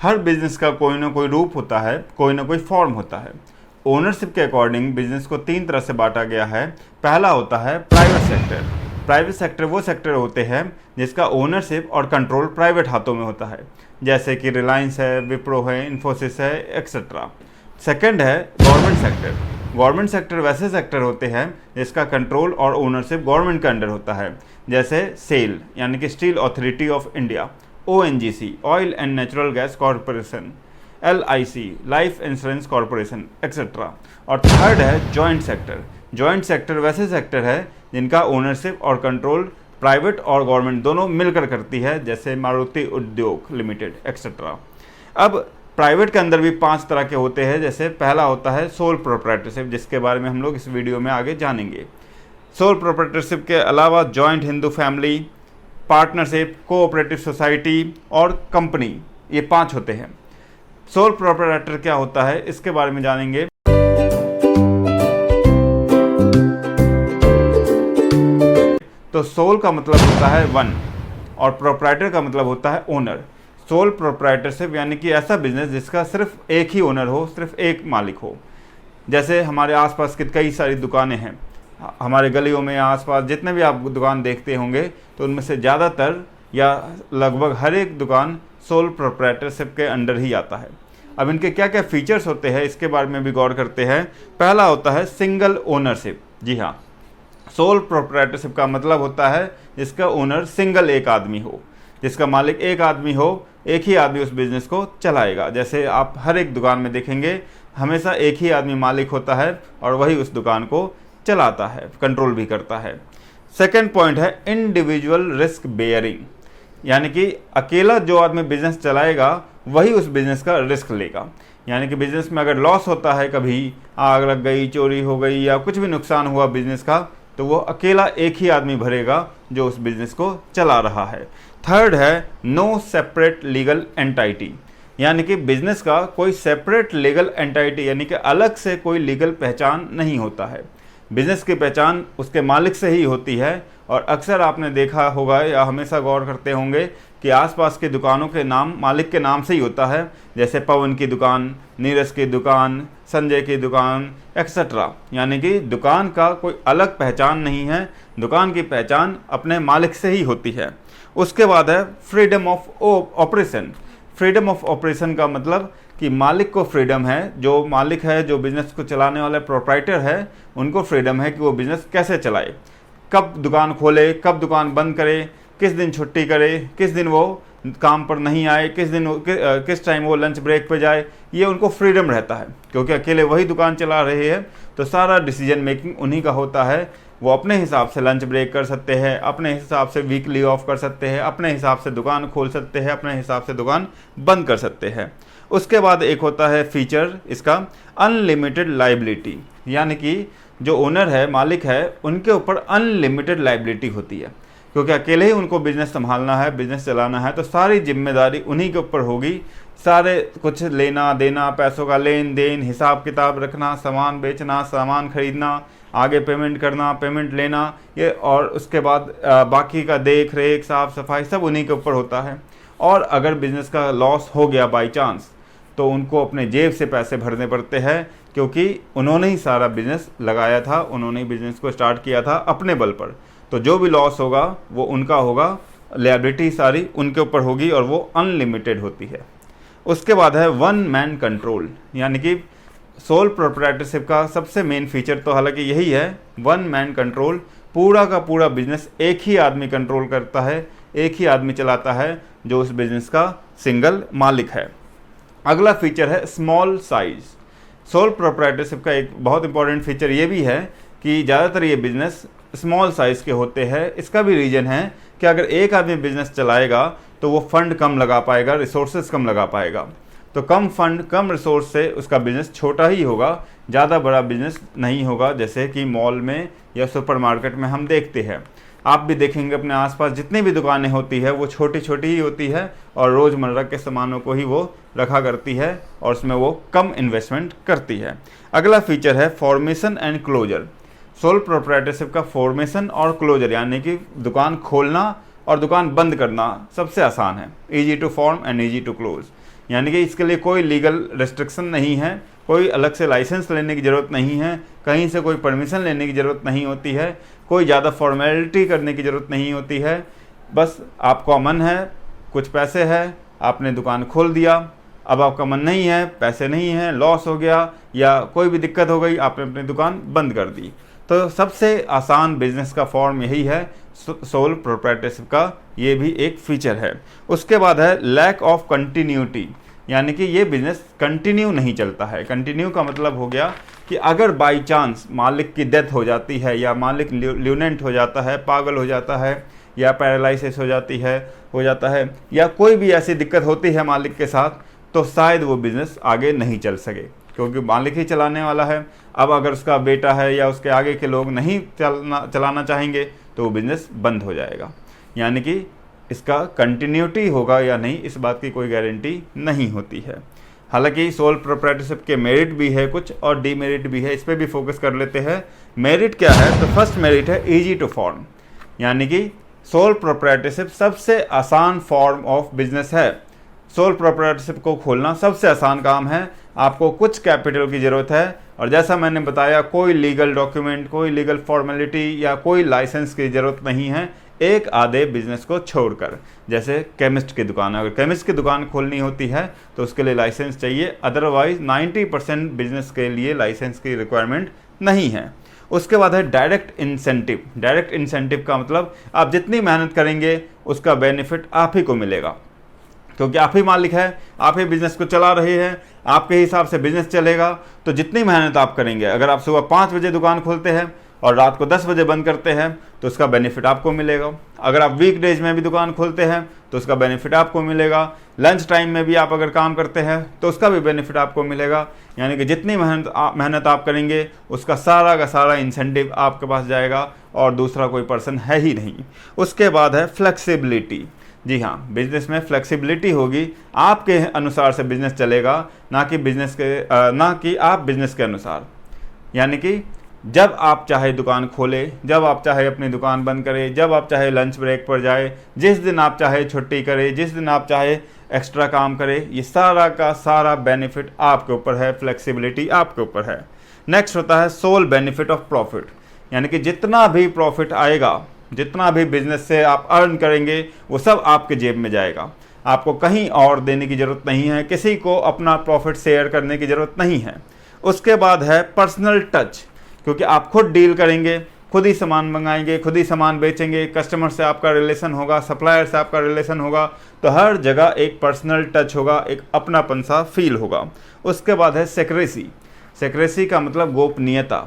हर business का कोई ना कोई रूप होता है, कोई ना कोई फॉर्म होता है। ओनरशिप के अकॉर्डिंग बिजनेस को 3 तरह से बांटा गया है। पहला होता है प्राइवेट सेक्टर। प्राइवेट सेक्टर वो सेक्टर होते हैं जिसका ओनरशिप और कंट्रोल प्राइवेट हाथों में होता है, जैसे कि रिलायंस है, विप्रो है, इन्फोसिस है, एक्सेट्रा। सेकंड है गवर्नमेंट सेक्टर। गवर्नमेंट सेक्टर वैसे सेक्टर होते हैं जिसका कंट्रोल और ओनरशिप गवर्नमेंट के अंडर होता है, जैसे सेल यानी कि steel authority of India, ONGC oil and natural gas corporation, LIC life insurance corporation, etcetera. और थर्ड है जॉइंट सेक्टर। जॉइंट सेक्टर वैसे सेक्टर है जिनका ओनरशिप और कंट्रोल प्राइवेट और गवर्नमेंट दोनों मिलकर करती है, जैसे मारुति उद्योग लिमिटेड, एक्सेट्रा। अब प्राइवेट के अंदर भी 5 तरह के होते हैं। जैसे पहला होता है सोल प्रोप्राइटरशिप, जिसके बारे में हम लोग इस वीडियो में आगे जानेंगे। सोल प्रोप्राइटरशिप के अलावा joint Hindu family, partnership, cooperative society और कंपनी, ये 5 होते हैं। सोल प्रोप्राइटर क्या होता है इसके बारे में जानेंगे। तो सोल का मतलब होता है वन और प्रोप्राइटर का मतलब होता है ओनर। सोल प्रोप्राइटरशिप यानी कि ऐसा बिजनेस जिसका सिर्फ एक ही ओनर हो, सिर्फ एक मालिक हो। जैसे हमारे आसपास की कई सारी दुकानें हैं, हमारे गलियों में आसपास जितने भी आप दुकान देखते होंगे तो उनमें से ज़्यादातर या लगभग हर एक दुकान सोल प्रोप्राइटरशिप के अंडर ही आता है। अब इनके क्या क्या फीचर्स होते हैं इसके बारे में भी गौर करते हैं। पहला होता है सिंगल ओनरशिप। जी हाँ, सोल प्रोप्राइटरशिप का मतलब होता है जिसका ओनर सिंगल एक आदमी हो, जिसका मालिक एक आदमी हो, एक ही आदमी उस बिज़नेस को चलाएगा। जैसे आप हर एक दुकान में देखेंगे हमेशा एक ही आदमी मालिक होता है और वही उस दुकान को चलाता है, कंट्रोल भी करता है। सेकंड पॉइंट है इंडिविजुअल रिस्क बेयरिंग, यानी कि अकेला जो आदमी बिजनेस चलाएगा वही उस बिजनेस का रिस्क लेगा। यानी कि बिजनेस में अगर लॉस होता है, कभी आग लग गई, चोरी हो गई या कुछ भी नुकसान हुआ बिजनेस का, तो वो अकेला एक ही आदमी भरेगा जो उस बिजनेस को चला रहा है। थर्ड है नो सेपरेट लीगल एंटाइटी, यानी कि बिजनेस का कोई सेपरेट लीगल एंटाइटी यानी कि अलग से कोई लीगल पहचान नहीं होता है। बिजनेस की पहचान उसके मालिक से ही होती है। और अक्सर आपने देखा होगा या हमेशा गौर करते होंगे कि आसपास की दुकानों के नाम मालिक के नाम से ही होता है, जैसे पवन की दुकान, नीरज की दुकान, संजय की दुकान, एक्सेट्रा। यानी कि दुकान का कोई अलग पहचान नहीं है, दुकान की पहचान अपने मालिक से ही होती है। उसके बाद है freedom of operation. Freedom of operation का मतलब कि मालिक को फ्रीडम है, जो मालिक है, जो बिज़नेस को चलाने वाला प्रोप्राइटर है, उनको फ्रीडम है कि वो बिज़नेस कैसे चलाए, कब दुकान खोले, कब दुकान बंद करे, किस दिन छुट्टी करे, किस दिन वो काम पर नहीं आए, किस टाइम वो लंच ब्रेक पे जाए, ये उनको फ्रीडम रहता है। क्योंकि अकेले वही दुकान चला रहे हैं तो सारा डिसीजन मेकिंग उन्हीं का होता है। वो अपने हिसाब से लंच ब्रेक कर सकते हैं, अपने हिसाब से वीकली ऑफ कर सकते हैं, अपने हिसाब से दुकान खोल सकते हैं, अपने हिसाब से दुकान बंद कर सकते हैं। उसके बाद एक होता है फीचर इसका अनलिमिटेड लाइबिलिटी, यानी कि जो ओनर है, मालिक है, उनके ऊपर अनलिमिटेड लाइबिलिटी होती है। क्योंकि अकेले ही उनको बिजनेस संभालना है, बिजनेस चलाना है, तो सारी जिम्मेदारी उन्हीं के ऊपर होगी। सारे कुछ लेना देना, पैसों का लेन देन, हिसाब किताब रखना, सामान बेचना, सामान खरीदना, आगे पेमेंट करना, पेमेंट लेना, ये और उसके बाद बाकी का देख रेख, साफ सफाई सब उन्हीं के ऊपर होता है। और अगर बिजनेस का लॉस हो गया बाई चांस तो उनको अपने जेब से पैसे भरने पड़ते हैं, क्योंकि उन्होंने ही सारा बिजनेस लगाया था, उन्होंने ही बिजनेस को स्टार्ट किया था अपने बल पर। तो जो भी लॉस होगा वो उनका होगा, लायबिलिटी सारी उनके ऊपर होगी और वो अनलिमिटेड होती है। उसके बाद है वन मैन कंट्रोल, यानी कि सोल प्रोप्राइटरशिप का सबसे मेन फीचर तो हालांकि यही है, वन मैन कंट्रोल। पूरा का पूरा बिजनेस एक ही आदमी कंट्रोल करता है, एक ही आदमी चलाता है, जो उस बिजनेस का सिंगल मालिक है। अगला फीचर है स्मॉल साइज। सोल प्रोप्राइटरशिप का एक बहुत इंपॉर्टेंट फीचर ये भी है कि ज़्यादातर ये बिजनेस स्मॉल साइज़ के होते हैं। इसका भी रीज़न है कि अगर एक आदमी बिजनेस चलाएगा तो वो फंड कम लगा पाएगा, रिसोर्सेज कम लगा पाएगा। तो कम फंड कम रिसोर्स से उसका बिज़नेस छोटा ही होगा, ज़्यादा बड़ा बिजनेस नहीं होगा, जैसे कि मॉल में या सुपरमार्केट में हम देखते हैं। आप भी देखेंगे अपने आसपास जितनी भी दुकानें होती है वो छोटी छोटी ही होती है और रोज़मर्रा के सामानों को ही वो रखा करती है और उसमें वो कम इन्वेस्टमेंट करती है। अगला फीचर है formation and closure. Sole proprietorship का फॉर्मेशन और क्लोजर, यानी कि दुकान खोलना और दुकान बंद करना सबसे आसान है, easy to form and easy to close. यानी कि इसके लिए कोई लीगल रेस्ट्रिक्शन नहीं है, कोई अलग से लाइसेंस लेने की ज़रूरत नहीं है, कहीं से कोई परमिशन लेने की ज़रूरत नहीं होती है, कोई ज़्यादा फॉर्मेलिटी करने की ज़रूरत नहीं होती है। बस आपका मन है, कुछ पैसे है, आपने दुकान खोल दिया, अब आपका मन नहीं है, पैसे नहीं हैं, लॉस हो गया या कोई भी दिक्कत हो गई, आपने अपनी दुकान बंद कर दी। तो सबसे आसान बिजनेस का फॉर्म यही है, सोल प्रोप्राइटरशिप का ये भी एक फीचर है। उसके बाद है लैक ऑफ कंटिन्यूटी, यानी कि ये बिजनेस कंटिन्यू नहीं चलता है। कंटिन्यू का मतलब हो गया कि अगर बाई चांस मालिक की डेथ हो जाती है या मालिक ल्यूनेंट हो जाता है, पागल हो जाता है या पैरालिसिस हो जाता है या कोई भी ऐसी दिक्कत होती है मालिक के साथ, तो शायद वो बिज़नेस आगे नहीं चल सके, क्योंकि मालिक ही चलाने वाला है। अब अगर उसका बेटा है या उसके आगे के लोग नहीं चलाना चाहेंगे तो वो बिज़नेस बंद हो जाएगा। यानी कि इसका कंटिन्यूटी होगा या नहीं, इस बात की कोई गारंटी नहीं होती है। हालांकि सोल प्रोप्राइटरशिप के मेरिट भी है कुछ और डीमेरिट भी है, इस पर भी फोकस कर लेते हैं। मेरिट क्या है? तो फर्स्ट मेरिट है ईजी टू फॉर्म, यानी कि सोल प्रोप्राइटरशिप सबसे आसान फॉर्म ऑफ बिजनेस है। सोल प्रोप्राइटरशिप को खोलना सबसे आसान काम है। आपको कुछ कैपिटल की ज़रूरत है और जैसा मैंने बताया, कोई लीगल डॉक्यूमेंट, कोई लीगल फॉर्मेलिटी या कोई लाइसेंस की ज़रूरत नहीं है, एक आधे बिजनेस को छोड़कर। जैसे केमिस्ट की दुकान, अगर केमिस्ट की दुकान खोलनी होती है तो उसके लिए लाइसेंस चाहिए, अदरवाइज 90% बिजनेस के लिए लाइसेंस की रिक्वायरमेंट नहीं है। उसके बाद है डायरेक्ट इंसेंटिव। डायरेक्ट इंसेंटिव का मतलब आप जितनी मेहनत करेंगे उसका बेनिफिट आप ही को मिलेगा, क्योंकि आप ही मालिक है, आप ही बिजनेस को चला रहे हैं, आपके हिसाब से बिजनेस चलेगा। तो जितनी मेहनत आप करेंगे, अगर आप सुबह 5 बजे दुकान खोलते हैं और रात को 10 बजे बंद करते हैं तो उसका बेनिफिट आपको मिलेगा। अगर आप वीकडेज में भी दुकान खोलते हैं तो उसका बेनिफिट आपको मिलेगा। लंच टाइम में भी आप अगर काम करते हैं तो उसका भी बेनिफिट आपको मिलेगा। यानी कि जितनी मेहनत आप करेंगे उसका सारा का सारा इंसेंटिव आपके पास जाएगा और दूसरा कोई पर्सन है ही नहीं। उसके बाद है फ्लेक्सिबिलिटी। जी हाँ, बिजनेस में फ्लेक्सिबिलिटी होगी, आपके अनुसार से बिजनेस चलेगा, ना कि आप बिजनेस के अनुसार। यानी कि जब आप चाहे दुकान खोले, जब आप चाहे अपनी दुकान बंद करें, जब आप चाहे लंच ब्रेक पर जाए, जिस दिन आप चाहे छुट्टी करें, जिस दिन आप चाहे एक्स्ट्रा काम करें, ये सारा का सारा बेनिफिट आपके ऊपर है, फ्लेक्सिबिलिटी आपके ऊपर है। नेक्स्ट होता है सोल बेनिफिट ऑफ प्रॉफिट, यानी कि जितना भी प्रॉफिट आएगा, जितना भी बिजनेस से आप अर्न करेंगे वो सब आपके जेब में जाएगा। आपको कहीं और देने की ज़रूरत नहीं है, किसी को अपना प्रॉफिट शेयर करने की ज़रूरत नहीं है। उसके बाद है पर्सनल टच, क्योंकि आप खुद डील करेंगे, खुद ही सामान मंगाएंगे, खुद ही सामान बेचेंगे, कस्टमर से आपका रिलेशन होगा, सप्लायर से आपका रिलेशन होगा, तो हर जगह एक पर्सनल टच होगा, एक अपनापन सा फील होगा। उसके बाद है सेक्रेसी। सेक्रेसी का मतलब गोपनीयता,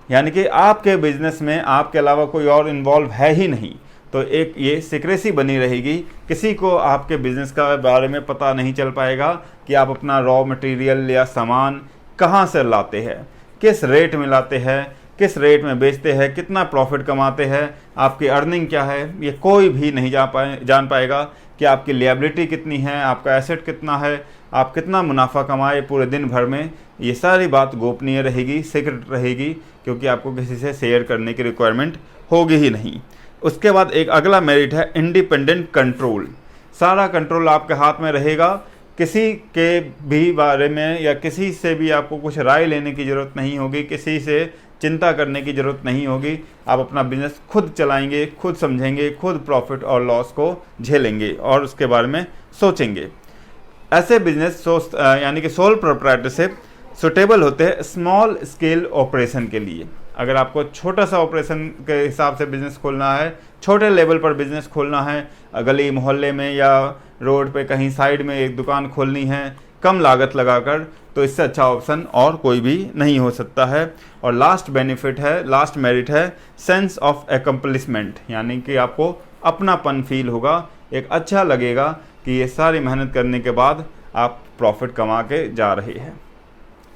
यानी कि आपके बिजनेस में आपके अलावा कोई और इन्वॉल्व है ही नहीं, तो एक ये सीक्रेसी बनी रहेगी। किसी को आपके बिजनेस का बारे में पता नहीं चल पाएगा कि आप अपना रॉ मटेरियल या सामान कहाँ से लाते हैं, किस रेट में लाते हैं, किस रेट में बेचते हैं, कितना प्रॉफिट कमाते हैं, आपकी अर्निंग क्या है, ये कोई भी नहीं जान पाएगा कि आपकी लिएबिलिटी कितनी है, आपका एसेट कितना है, आप कितना मुनाफा कमाए पूरे दिन भर में। ये सारी बात गोपनीय रहेगी, सीक्रेट रहेगी, क्योंकि आपको किसी से शेयर करने की रिक्वायरमेंट होगी ही नहीं। उसके बाद एक अगला मेरिट है इंडिपेंडेंट कंट्रोल। सारा कंट्रोल आपके हाथ में रहेगा, किसी के भी बारे में या किसी से भी आपको कुछ राय लेने की ज़रूरत नहीं होगी, किसी से चिंता करने की ज़रूरत नहीं होगी। आप अपना बिजनेस खुद चलाएंगे, खुद समझेंगे, खुद प्रॉफिट और लॉस को झेलेंगे और उसके बारे में सोचेंगे। ऐसे बिजनेस यानी कि सोल प्रोप्राइटरशिप सुटेबल होते हैं स्मॉल स्केल ऑपरेशन के लिए। अगर आपको छोटा सा ऑपरेशन के हिसाब से बिज़नेस खोलना है, छोटे लेवल पर बिज़नेस खोलना है, गली मोहल्ले में या रोड पे कहीं साइड में एक दुकान खोलनी है कम लागत लगाकर, तो इससे अच्छा ऑप्शन और कोई भी नहीं हो सकता है। और लास्ट मेरिट है सेंस ऑफ एकम्प्लिशमेंट, यानी कि आपको अपनापन फील होगा, एक अच्छा लगेगा कि ये सारी मेहनत करने के बाद आप प्रॉफिट कमा के जा रहे हैं।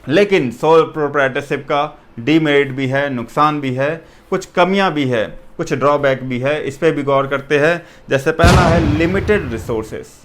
लेकिन सोल प्रोप्राइटरशिप का डीमेरिट भी है, नुकसान भी है, कुछ कमियां भी है, कुछ ड्रॉबैक भी है, इस पर भी गौर करते हैं। जैसे पहला है लिमिटेड रिसोर्सेस,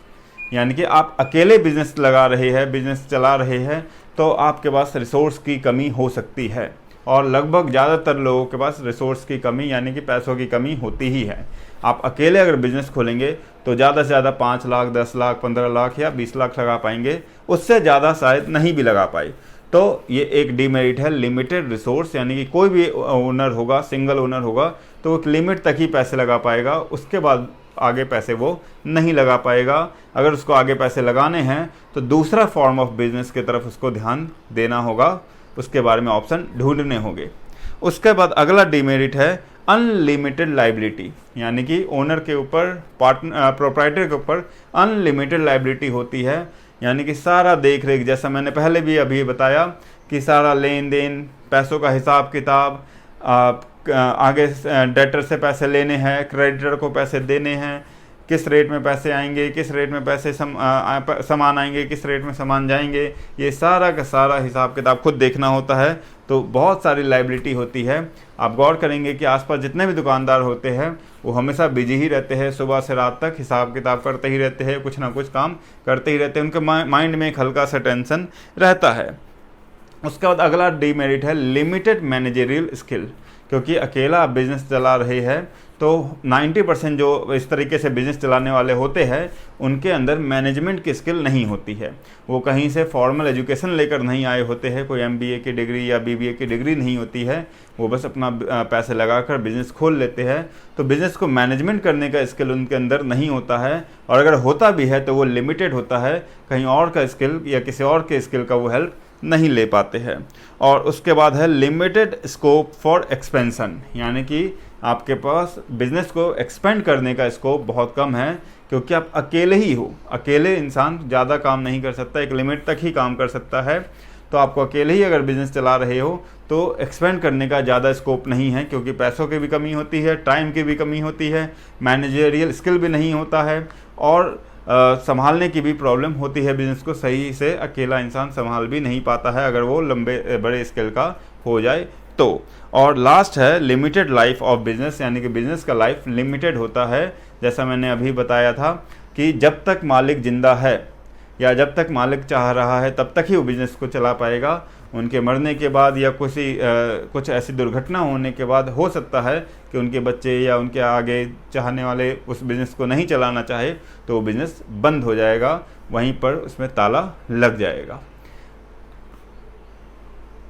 यानी कि आप अकेले बिजनेस लगा रहे हैं, बिजनेस चला रहे हैं, तो आपके पास रिसोर्स की कमी हो सकती है, और लगभग ज़्यादातर लोगों के पास रिसोर्स की कमी यानी कि पैसों की कमी होती ही है। आप अकेले अगर बिजनेस खोलेंगे तो ज़्यादा से ज़्यादा 5 लाख, 10 लाख, 15 लाख या 20 लाख लगा पाएंगे, उससे ज़्यादा शायद नहीं भी लगा पाए। तो ये एक डीमेरिट है लिमिटेड रिसोर्स, यानी कि कोई भी ओनर होगा, सिंगल ओनर होगा, तो वो एक लिमिट तक ही पैसे लगा पाएगा, उसके बाद आगे पैसे वो नहीं लगा पाएगा। अगर उसको आगे पैसे लगाने हैं तो दूसरा फॉर्म ऑफ बिजनेस की तरफ उसको ध्यान देना होगा, उसके बारे में ऑप्शन ढूंढने होंगे। उसके बाद अगला डीमेरिट है अनलिमिटेड लाइबिलिटी, यानी कि ओनर के ऊपर, प्रोप्राइटर के ऊपर अनलिमिटेड लाइबिलिटी होती है, यानी कि सारा देख रेख, जैसा मैंने पहले भी अभी बताया कि सारा लेन देन, पैसों का हिसाब किताब, आगे डेटर से पैसे लेने हैं, क्रेडिटर को पैसे देने हैं, किस रेट में पैसे आएंगे, किस रेट में पैसे सामान आएंगे, किस रेट में सामान जाएंगे, ये सारा का सारा हिसाब किताब खुद देखना होता है। तो बहुत सारी लाइबिलिटी होती है। आप गौर करेंगे कि आसपास जितने भी दुकानदार होते हैं वो हमेशा बिजी ही रहते हैं, सुबह से रात तक हिसाब किताब करते ही रहते हैं, कुछ ना कुछ काम करते ही रहते हैं, उनके माइंड में एक हल्का सा टेंशन रहता है। उसके बाद अगला डीमेरिट है लिमिटेड मैनेजरियल स्किल, क्योंकि अकेला आप बिजनेस चला रहे हैं तो 90% जो इस तरीके से बिजनेस चलाने वाले होते हैं उनके अंदर मैनेजमेंट की स्किल नहीं होती है। वो कहीं से फॉर्मल एजुकेशन लेकर नहीं आए होते हैं, कोई MBA की डिग्री या BBA की डिग्री नहीं होती है, वो बस अपना पैसे लगाकर बिजनेस खोल लेते हैं। तो बिजनेस को मैनेजमेंट करने का स्किल उनके अंदर नहीं होता है, और अगर होता भी है तो वो लिमिटेड होता है, कहीं और का स्किल या किसी और के स्किल का वो हेल्प नहीं ले पाते हैं। और उसके बाद है लिमिटेड स्कोप फॉर एक्सपेंशन, यानी कि आपके पास बिजनेस को एक्सपेंड करने का स्कोप बहुत कम है, क्योंकि आप अकेले ही हो। अकेले इंसान ज़्यादा काम नहीं कर सकता, एक लिमिट तक ही काम कर सकता है। तो आपको अकेले ही अगर बिजनेस चला रहे हो तो एक्सपेंड करने का ज़्यादा स्कोप नहीं है, क्योंकि पैसों की भी कमी होती है, टाइम की भी कमी होती है, मैनेजरियल स्किल भी नहीं होता है, और संभालने की भी प्रॉब्लम होती है। बिजनेस को सही से अकेला इंसान संभाल भी नहीं पाता है अगर वो लंबे बड़े स्केल का हो जाए तो। और लास्ट है लिमिटेड लाइफ ऑफ बिजनेस, यानी कि बिजनेस का लाइफ लिमिटेड होता है। जैसा मैंने अभी बताया था कि जब तक मालिक ज़िंदा है या जब तक मालिक चाह रहा है तब तक ही वो बिज़नेस को चला पाएगा। उनके मरने के बाद या कुछ ऐसी दुर्घटना होने के बाद हो सकता है कि उनके बच्चे या उनके आगे चाहने वाले उस बिज़नेस को नहीं चलाना चाहे, तो वो बिज़नेस बंद हो जाएगा, वहीं पर उसमें ताला लग जाएगा।